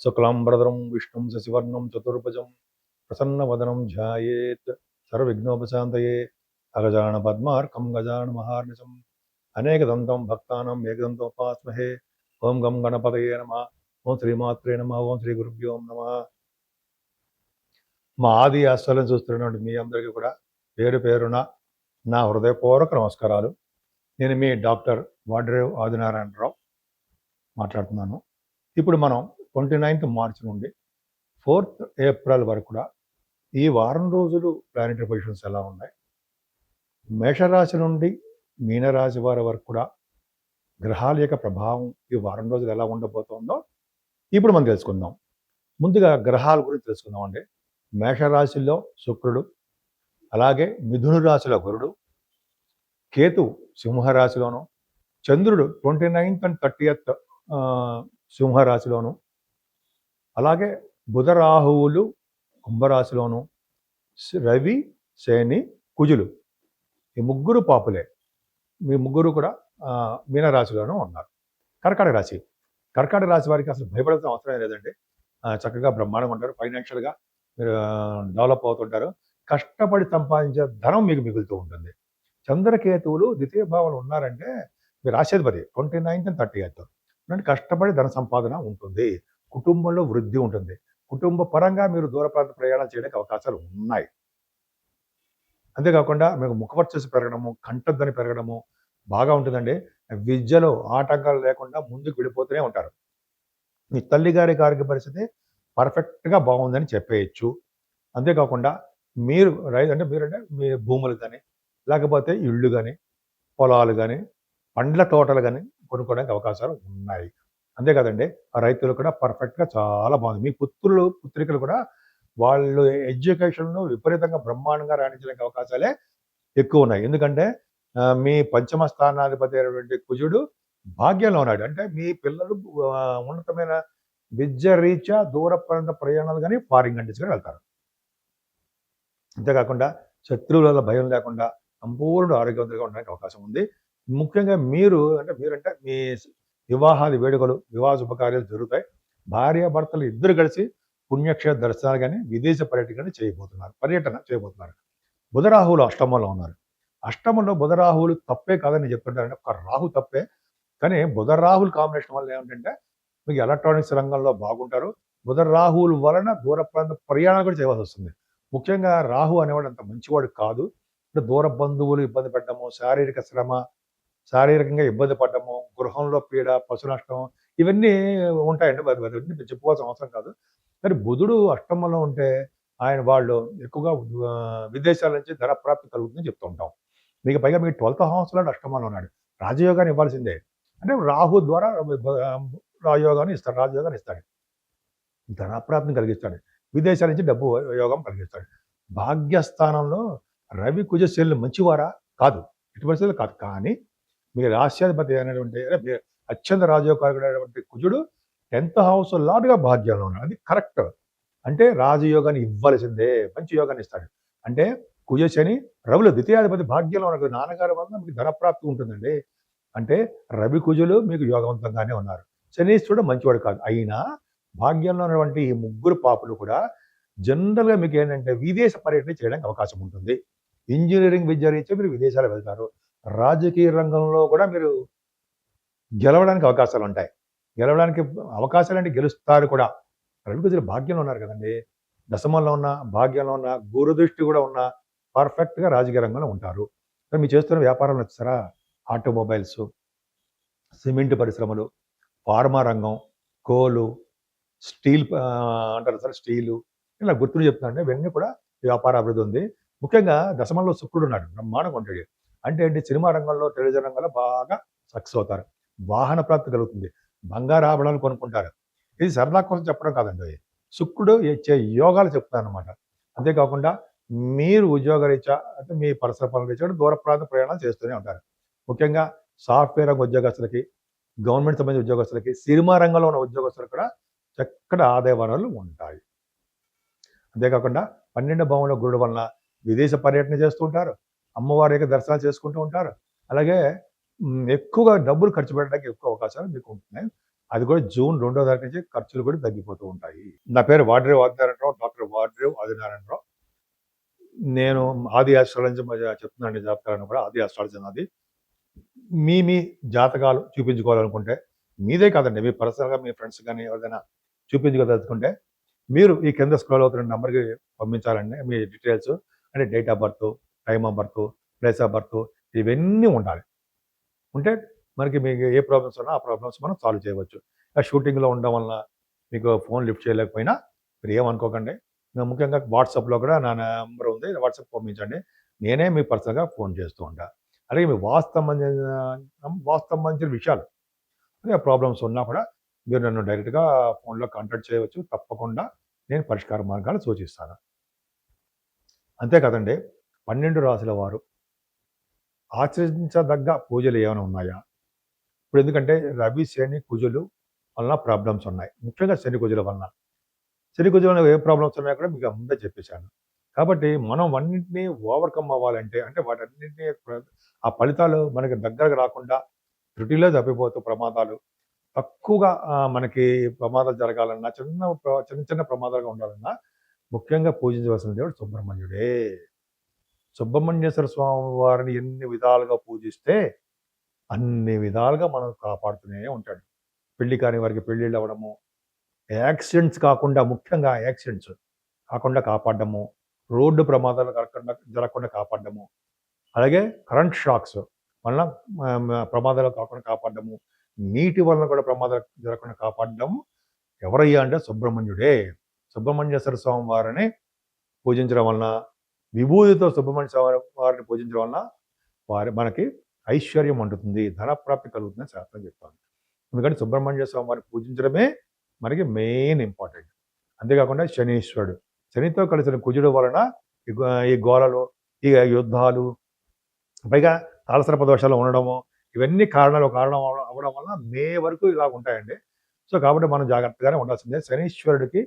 శుక్లాంబరధరం విష్ణుం శశివర్ణం చతుర్భుజం ప్రసన్నవదనం ధ్యాయేత్ సర్వవిఘ్నోపశాంతయే అగజాన పద్మార్కం గజాన మహార్నిశం అనేకదంతం భక్తానం ఏకదంతోపాస్మహే. ఓం గం గణపతయే నమః. ఓం శ్రీమాత్రే నమః. ఓం శ్రీ గురుభ్యో నమః. మా ఆది ఆశ్చర్యం చూస్తున్నటువంటి మీ అందరికీ కూడా పేరు పేరున నా హృదయపూర్వక నమస్కారాలు. నేను మీ డాక్టర్ వాడ్రేవ్ ఆదినారాయణరావు మాట్లాడుతున్నాను. ఇప్పుడు మనం 29th మార్చి నుండి 4th ఏప్రిల్ వరకు కూడా ఈ వారం రోజులు ప్లానెటరీ పొజిషన్స్ ఎలా ఉన్నాయి, మేషరాశి నుండి మీనరాశి వారి వరకు కూడా గ్రహాల యొక్క ప్రభావం ఈ వారం రోజులు ఎలా ఉండబోతుందో ఇప్పుడు మనం తెలుసుకుందాం. ముందుగా గ్రహాల గురించి తెలుసుకుందాం అండి. మేషరాశిలో శుక్రుడు, అలాగే మిథున రాశిలో గురుడు, కేతు సింహరాశిలోను, చంద్రుడు 29th and 30th సింహరాశిలోను, అలాగే బుధ రాహువులు కుంభరాశిలోను, రవి శని కుజులు ఈ ముగ్గురు పాపులే. మీ ముగ్గురు కూడా మీనరాశిలోనూ ఉన్నారు. కర్కాటక రాశి, కర్కాటక రాశి వారికి అసలు భయపడాల్సిన అవసరం లేదండి. చక్కగా బ్రహ్మాండంగా ఉంటారు. ఫైనాన్షియల్గా మీరు డెవలప్ అవుతుంటారు. కష్టపడి సంపాదించే ధనం మీకు మిగులుతూ ఉంటుంది. చంద్రకేతువులు ద్వితీయ భావాలు ఉన్నారంటే మీ రాశాధిపతి 29th and 30th అంటే కష్టపడి ధన సంపాదన ఉంటుంది. కుటుంబంలో వృద్ధి ఉంటుంది. కుటుంబ పరంగా మీరు దూర ప్రాంత ప్రయాణాలు చేయడానికి అవకాశాలు ఉన్నాయి. అంతేకాకుండా మీకు ముఖవర్చస్సు పెరగడము, కంఠధ్వని పెరగడము బాగా ఉంటుందండి. విద్యలో ఆటంకాలు లేకుండా ముందుకు వెళ్ళిపోతూనే ఉంటారు. మీ తల్లిగారి ఆరోగ్య పరిస్థితి పర్ఫెక్ట్గా బాగుందని చెప్పేయచ్చు. అంతేకాకుండా మీరు మీరంటే మీ భూములు కానీ, లేకపోతే ఇళ్ళు కానీ, పొలాలు కానీ, పండ్ల తోటలు కానీ కొనుక్కోవడానికి అవకాశాలు ఉన్నాయి. అంతే కదండి, ఆ రైతులు కూడా పర్ఫెక్ట్గా చాలా బాగుంది. మీ పుత్రికలు కూడా వాళ్ళు ఎడ్యుకేషన్లో విపరీతంగా బ్రహ్మాండంగా రాణించడానికి అవకాశాలే ఎక్కువ ఉన్నాయి. ఎందుకంటే మీ పంచమ స్థానాధిపతి అయినటువంటి కుజుడు భాగ్యంలో ఉన్నాడు. అంటే మీ పిల్లలు ఉన్నతమైన విద్య రీత్యా దూర ప్రాంత ప్రయాణాలు కానీ ఫారిన్ కంట్రీస్ కానీ వెళ్తారు. అంతేకాకుండా శత్రువుల భయం లేకుండా సంపూర్ణ ఆరోగ్యవంతంగా ఉండడానికి అవకాశం ఉంది. ముఖ్యంగా మీరంటే మీ వివాహాది వేడుకలు, వివాహ శుభకార్యాలు జరుగుతాయి. భార్యాభర్తలు ఇద్దరు కలిసి పుణ్యక్షేత్ర దర్శనాలు కానీ, విదేశ పర్యటన చేయబోతున్నారు. బుధరాహువులు అష్టమంలో ఉన్నారు. అష్టమంలో బుధరాహువులు తప్పే కాదని చెప్తుంటారంటే ఒక రాహు తప్పే. కానీ బుధరాహువుల కాంబినేషన్ వల్ల ఏమిటంటే మీకు ఎలక్ట్రానిక్స్ రంగంలో బాగుంటారు. బుధరాహువుల వలన దూర ప్రాంత ప్రయాణాలు కూడా చేయవలసి వస్తుంది. ముఖ్యంగా రాహు అనేవాడు అంత మంచివాడు కాదు. దూర బంధువులు ఇబ్బంది పెట్టడము, శారీరక శ్రమ, శారీరకంగా ఇబ్బంది పడటము, గృహంలో పీడ, పశు నష్టం ఇవన్నీ ఉంటాయండి. అవన్నీ చెప్పుకోవాల్సిన అవసరం కాదు. కానీ బుధుడు అష్టమంలో ఉంటే వాళ్ళు ఎక్కువగా విదేశాల నుంచి ధన ప్రాప్తి కలుగుతుందని చెప్తూ ఉంటాం. మీకు పైగా మీకు 12th హౌస్లో అష్టమంలో ఉన్నాడు. రాజయోగాన్ని ఇవ్వాల్సిందే. అంటే రాహు ద్వారా రాజయోగాన్ని ఇస్తాడు. ధనప్రాప్తిని కలిగిస్తాడు. విదేశాల నుంచి డబ్బు యోగం కలిగిస్తాడు. భాగ్యస్థానంలో రవి కుజ శనులు మంచివారా? కాదు, ఎట్టి పరిస్థితులు కాదు. కానీ మీ రాష్ట్రాధిపతి అయినటువంటి అత్యంత రాజయోగకారకుడైనటువంటి కుజుడు 10th హౌస్ లాట్గా భాగ్యంలో ఉన్నాడు. అది కరెక్ట్. అంటే రాజయోగాన్ని ఇవ్వాల్సిందే, మంచి యోగాన్ని ఇస్తాడు. అంటే కుజ శని రవులు ద్వితీయాధిపతి భాగ్యంలో ఉన్నారు. నాన్నగారి వల్ల మీకు ధనప్రాప్తి ఉంటుందండి. అంటే రవి కుజులు మీకు యోగవంతంగానే ఉన్నారు. శనీశ్వరుడు మంచివాడు కాదు. అయినా భాగ్యంలో ఉన్నటువంటి ఈ ముగ్గురు పాపులు కూడా జనరల్గా మీకు ఏంటంటే విదేశ పర్యటన చేయడానికి అవకాశం ఉంటుంది. ఇంజనీరింగ్ విద్య రీత్యా మీరు విదేశాలు వెళ్తారు. రాజకీయ రంగంలో కూడా మీరు గెలవడానికి అవకాశాలు ఉంటాయి. గెలవడానికి అవకాశాలు అంటే గెలుస్తారు కూడా. రవి కుజులు భాగ్యంలో ఉన్నారు కదండి. దశమంలో ఉన్న, భాగ్యంలో ఉన్న, గురుదృష్టి కూడా ఉన్న పర్ఫెక్ట్గా రాజకీయ రంగంలో ఉంటారు. మీరు చేస్తున్న వ్యాపారం వచ్చారా? ఆటోమొబైల్స్, సిమెంట్ పరిశ్రమలు, ఫార్మా రంగం, కోలు, స్టీల్ అంటారు సార్, స్టీలు, ఇలా గుర్తులు చెప్తున్నాంటే ఇవన్నీ కూడా వ్యాపార అభివృద్ధి ఉంది. ముఖ్యంగా దశమంలో శుక్రుడు ఉన్నాడు, బ్రహ్మాండంగా ఉంటాడు. అంటే ఏంటి, సినిమా రంగంలో, టెలివిజన్ రంగంలో బాగా సక్సెస్ అవుతారు. వాహన ప్రాప్తి కలుగుతుంది. బంగారు ఆభరణాలు కొనుక్కుంటారు. ఇది సరదా కోసం చెప్పడం కాదండి. శుక్రుడు ఇచ్చే యోగాలు చెప్తాను అనమాట. అంతేకాకుండా మీరు ఉద్యోగరీత్యా అంటే మీ పరిసర పనుల రీత్యా దూర ప్రాంత ప్రయాణాలు చేస్తూనే ఉంటారు. ముఖ్యంగా సాఫ్ట్వేర్ రంగ ఉద్యోగస్తులకి, గవర్నమెంట్ సంబంధించిన ఉద్యోగస్తులకి, సినిమా రంగంలో ఉన్న ఉద్యోగస్తులకు కూడా చక్కటి ఆదాయ వనరులు ఉంటాయి. అంతేకాకుండా 12వ భావంలో గురుడు వలన విదేశ పర్యటన చేస్తూ ఉంటారు. అమ్మవారి యొక్క దర్శనాలు చేసుకుంటూ ఉంటారు. అలాగే ఎక్కువగా డబ్బులు ఖర్చు పెట్టడానికి ఎక్కువ అవకాశాలు మీకు ఉంటున్నాయి. అది కూడా జూన్ 2వ తారీఖు నుంచి ఖర్చులు కూడా తగ్గిపోతూ ఉంటాయి. నా పేరు వాడ్రేవ్ ఆదినారాయణరావు. డాక్టర్ వాడ్రేవ్ ఆదినారాయణరావు. నేను ఆది ఆస్ట్రాలజీ చెప్తున్నానండి, జాతకాలను కూడా ఆది ఆస్ట్రాలజీ నాది. మీ జాతకాలు చూపించుకోవాలనుకుంటే, మీదే కాదండి, మీ పర్సనల్‌గా మీ ఫ్రెండ్స్ గాని ఎవరిదైనా చూపించుకోదలుచుకుంటే, మీరు ఈ కింద స్క్రోల్ అవుతున్న నంబర్‌కి పంపించాలండి మీ డీటెయిల్స్. అంటే date of birth, time of birth, place of birth ఇవన్నీ ఉండాలి. ఉంటే మనకి మీకు ఏ ప్రాబ్లమ్స్ ఉన్నా ఆ ప్రాబ్లమ్స్ మనం సాల్వ్ చేయవచ్చు. షూటింగ్‌లో ఉండడం వలన మీకు ఫోన్ లిఫ్ట్ చేయలేకపోయినా మీరు ఏమనుకోకండి. ముఖ్యంగా వాట్సాప్‌లో కూడా నా నంబర్ ఉంది. వాట్సాప్ పంపించండి. నేనే మీకు పర్సనల్‌గా ఫోన్ చేస్తూ ఉంటా. అలాగే మీ వాస్తు సంబంధించిన విషయాలు, అదే ప్రాబ్లమ్స్ ఉన్నా కూడా మీరు నన్ను డైరెక్ట్‌గా ఫోన్‌లో కాంటాక్ట్ చేయవచ్చు. తప్పకుండా నేను పరిష్కార మార్గాలు సూచిస్తాను. అంతే కదండీ! 12 రాసుల వారు ఆచరించదగ్గ పూజలు ఏమైనా ఉన్నాయా? ఇప్పుడు ఎందుకంటే రవి, శని, కుజులు వలన ప్రాబ్లమ్స్ ఉన్నాయి. ముఖ్యంగా శని, కుజుల వలన. శని, కుజుల వలన ఏ ప్రాబ్లమ్స్ ఉన్నాయో కూడా మీకు ముందే చెప్పేశాను. కాబట్టి మనం అన్నింటిని ఓవర్‌కమ్ అవ్వాలంటే, అంటే వాటన్నిటిని ఆ ఫలితాలు మనకి దగ్గరకు రాకుండా త్రుటిలో తప్పిపోతూ ప్రమాదాలు తక్కువగా మనకి ప్రమాదాలు జరగాలన్నా, చిన్న చిన్న ప్రమాదాలుగా ఉండాలన్నా ముఖ్యంగా పూజించవలసిన దేవుడు సుబ్రహ్మణ్యుడే. సుబ్రహ్మణ్యేశ్వర స్వామి వారిని ఎన్ని విధాలుగా పూజిస్తే అన్ని విధాలుగా మనం కాపాడుతూనే ఉంటాడు. పెళ్లి కాని వారికి పెళ్ళిళ్ళు అవ్వడము, యాక్సిడెంట్స్ కాకుండా, ముఖ్యంగా యాక్సిడెంట్స్ కాకుండా కాపాడడము, రోడ్డు ప్రమాదాలు జరగకుండా కాపాడడము, అలాగే కరెంట్ షాక్స్ వలన ప్రమాదాలు కాకుండా కాపాడడము, నీటి వలన కూడా ప్రమాదాలు జరగకుండా కాపాడడము ఎవరయ్యా అంటే సుబ్రహ్మణ్యుడే. సుబ్రహ్మణ్యేశ్వర స్వామి వారిని పూజించడం వలన, విభూతితో సుబ్రహ్మణ్య స్వామి వారిని పూజించడం వలన మనకి ఐశ్వర్యం ఉంటుంది, ధనప్రాప్తి కలుగుతుందని శాస్త్రం చెప్తాను. ఎందుకంటే సుబ్రహ్మణ్య స్వామి వారిని పూజించడమే మనకి మెయిన్ ఇంపార్టెంట్. అంతేకాకుండా శనీశ్వరుడు, శనితో కలిసిన కుజుడు వలన ఈ గోలలు, ఈ యుద్ధాలు, పైగా తాళసర్ప దోషాలు ఉండడము, ఇవన్నీ కారణం అవ్వడం వల్ల మే వరకు ఇలా ఉంటాయండి. సో కాబట్టి మనం జాగ్రత్తగానే ఉండాల్సిందే. శనీశ్వరుడికి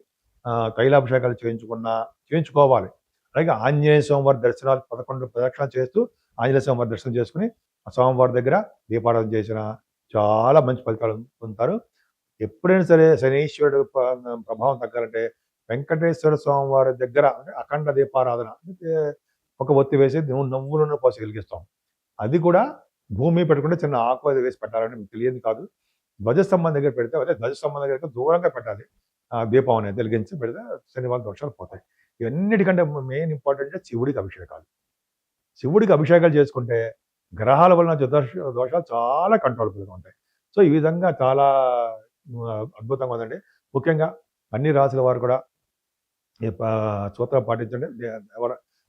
తైలాభిషేకాలు చేయించుకోవాలి. అలాగే ఆంజనేయ స్వామి వారి దర్శనాలు 11 ప్రదక్షిణాలు చేస్తూ ఆంజనేయ స్వామి వారి దర్శనం చేసుకుని ఆ స్వామివారి దగ్గర దీపారాధన చేసిన చాలా మంచి ఫలితాలు పొందుతారు. ఎప్పుడైనా సరే శనీశ్వరుడు ప్రభావం తగ్గాలంటే వెంకటేశ్వర స్వామి వారి దగ్గర అంటే అఖండ దీపారాధన, అంటే ఒక ఒత్తి వేసి నువ్వుల నూనె పోసి వెలిగిస్తాం. అది కూడా భూమి పెట్టుకుంటే చిన్న ఆకు అది వేసి పెట్టాలని మీకు తెలియదు కాదు. ధ్వజస్తంభం దగ్గర పెడితే, అదే ధ్వజస్తంభం దగ్గర దూరంగా పెట్టాలి. దీపం అనేది వెలిగించి పెడితే శనివారం దోషాలు పోతాయి. ఇవన్నిటికంటే మెయిన్ ఇంపార్టెంట్ శివుడికి అభిషేకాలు. శివుడికి అభిషేకాలు చేసుకుంటే గ్రహాల వలన దోషాలు చాలా కంట్రోలబుల్గా ఉంటాయి. సో ఈ విధంగా చాలా అద్భుతంగా ఉందండి. ముఖ్యంగా అన్ని రాసుల వారు కూడా ఈ సూత్రం పాటించండి.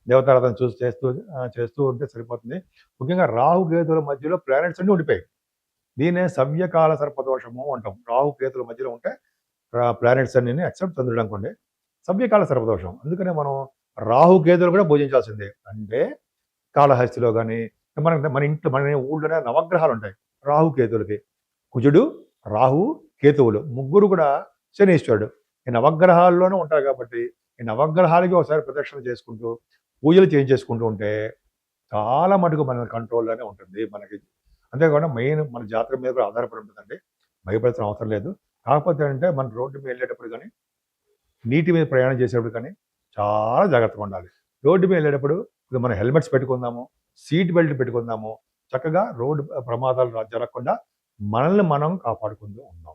దేవతారాధన చేస్తూ ఉంటే సరిపోతుంది. ముఖ్యంగా రాహు కేతుల మధ్యలో ప్లానెట్స్ అన్ని ఉండిపోయాయి. దీన్నే సవ్యకాల సర్పదోషము అంటాం. రాహు కేతుల మధ్యలో ఉంటే ప్లానెట్స్ అన్ని ఎక్సెప్ట్ చంద్రుడు అనుకోండి, సవ్యకాల సర్పదోషం. అందుకనే మనం రాహు కేతులు కూడా పూజించాల్సిందే. అంటే కాళహస్తిలో కానీ మన ఇంట్లో మన ఊళ్ళోనే నవగ్రహాలు ఉంటాయి. రాహు కేతులకి కుజుడు, రాహు, కేతువులు ముగ్గురు కూడా శనీశ్వరుడు ఈ నవగ్రహాల్లోనే ఉంటారు. కాబట్టి ఈ నవగ్రహాలకి ఒకసారి ప్రదక్షిణ చేసుకుంటూ పూజలు చేయించేసుకుంటూ ఉంటే చాలా మటుకు మన కంట్రోల్లోనే ఉంటుంది మనకి. అంతేకాకుండా మెయిన్ మన జాతర మీద కూడా ఆధారపడి ఉంటుందండి. భయపడాల్సిన అవసరం లేదు. కాకపోతే అంటే మన రోడ్డు మీద వెళ్ళేటప్పుడు కానీ, నీటి మీద ప్రయాణం చేసేటప్పుడు కానీ చాలా జాగ్రత్తగా ఉండాలి. రోడ్డు మీద వెళ్ళేటప్పుడు మనం హెల్మెట్స్ పెట్టుకుందాము, సీట్ బెల్ట్ పెట్టుకుందాము. చక్కగా రోడ్డు ప్రమాదాలు జరగకుండా మనల్ని మనం కాపాడుకుంటూ ఉందాం.